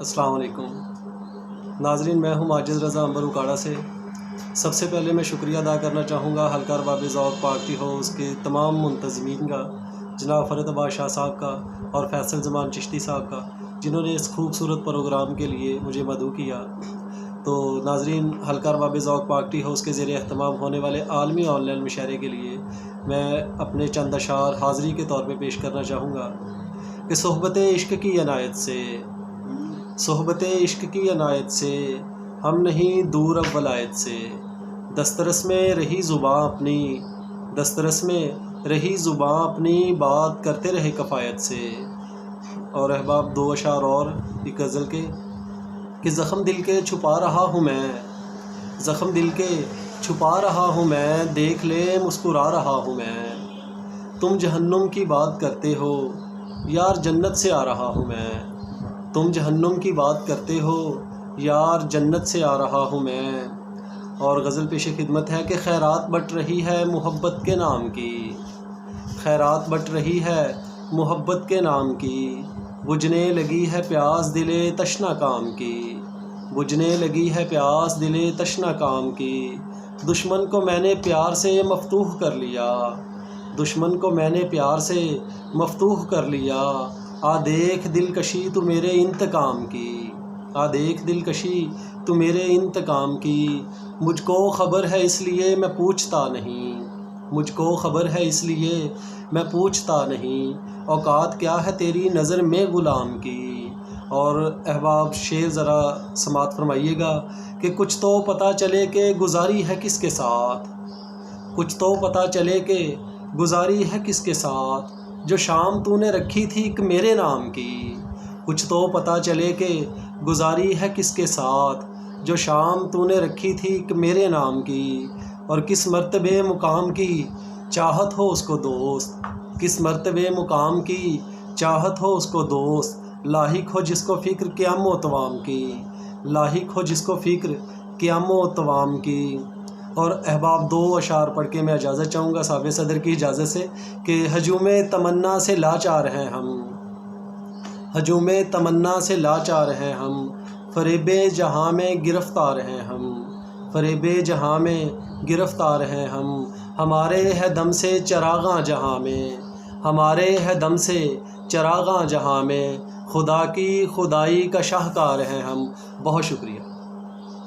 السلام علیکم ناظرین، میں ہوں ماجد رضا عنبر اکاڑا سے۔ سب سے پہلے میں شکریہ ادا کرنا چاہوں گا حلقہ ارباب ذوق پارٹی ہاؤس کے تمام منتظمین کا، جناب فرد عباس شاہ صاحب کا اور فیصل زمان چشتی صاحب کا، جنہوں نے اس خوبصورت پروگرام کے لیے مجھے مدعو کیا۔ تو ناظرین، حلقہ ارباب ذوق پارٹی ہاؤس کے زیر اہتمام ہونے والے عالمی آن لائن مشاعرے کے لیے میں اپنے چند اشعار حاضری کے طور پہ پیش کرنا چاہوں گا کہ صحبت عشق کی عنایت سے، صحبت عشق کی عنایت سے ہم نہیں دور اب ولایت سے، دسترس میں رہی زباں اپنی، دسترس میں رہی زباں اپنی، بات کرتے رہے کفایت سے۔ اور احباب، دو اشعار اور ایک غزل کے کہ زخم دل کے چھپا رہا ہوں میں، زخم دل کے چھپا رہا ہوں میں، دیکھ لے مسکرا رہا ہوں میں، تم جہنم کی بات کرتے ہو یار جنت سے آ رہا ہوں میں، تم جہنم کی بات کرتے ہو یار جنت سے آ رہا ہوں میں۔ اور غزل پیش خدمت ہے کہ خیرات بٹ رہی ہے محبت کے نام کی، خیرات بٹ رہی ہے محبت کے نام کی، بجھنے لگی ہے پیاس دل تشنا کام کی، بجھنے لگی ہے پیاس دل تشنا کام کی، دشمن کو میں نے پیار سے مفتوح کر لیا، دشمن کو میں نے پیار سے مفتوح کر لیا، آ دیکھ دلکشی تو میرے انتقام کی، آ دیکھ دلکشی تو میرے انتقام کی، مجھ کو خبر ہے اس لیے میں پوچھتا نہیں، مجھ کو خبر ہے اس لیے میں پوچھتا نہیں، اوقات کیا ہے تیری نظر میں غلام کی۔ اور احباب، شعر ذرا سماعت فرمائیے گا کہ کچھ تو پتہ چلے کہ گزاری ہے کس کے ساتھ، کچھ تو پتہ چلے کہ گزاری ہے کس کے ساتھ، جو شام تو نے رکھی تھی ایک میرے نام کی، کچھ تو پتہ چلے کہ گزاری ہے کس کے ساتھ، جو شام تو نے رکھی تھی ایک میرے نام کی، اور کس مرتبے مقام کی چاہت ہو اس کو دوست، کس مرتبے مقام کی چاہت ہو اس کو دوست، لاحق ہو جس کو فکر قیام و توام کی، لاحق ہو جس کو فکر قیام و توام کی۔ اور احباب، دو اشعار پڑھ کے میں اجازت چاہوں گا صاحب صدر کی اجازت سے کہ ہجوم تمنا سے لاچار ہیں ہم، ہجوم تمنا سے لاچار ہیں ہم، فریب جہاں میں گرفتار ہیں ہم، فریب جہاں میں گرفتار ہیں ہم، ہمارے ہے دم سے چراغاں جہاں میں، ہمارے ہے دم سے چراغاں جہاں میں، خدا کی خدائی کا شاہکار ہیں ہم۔ بہت شکریہ۔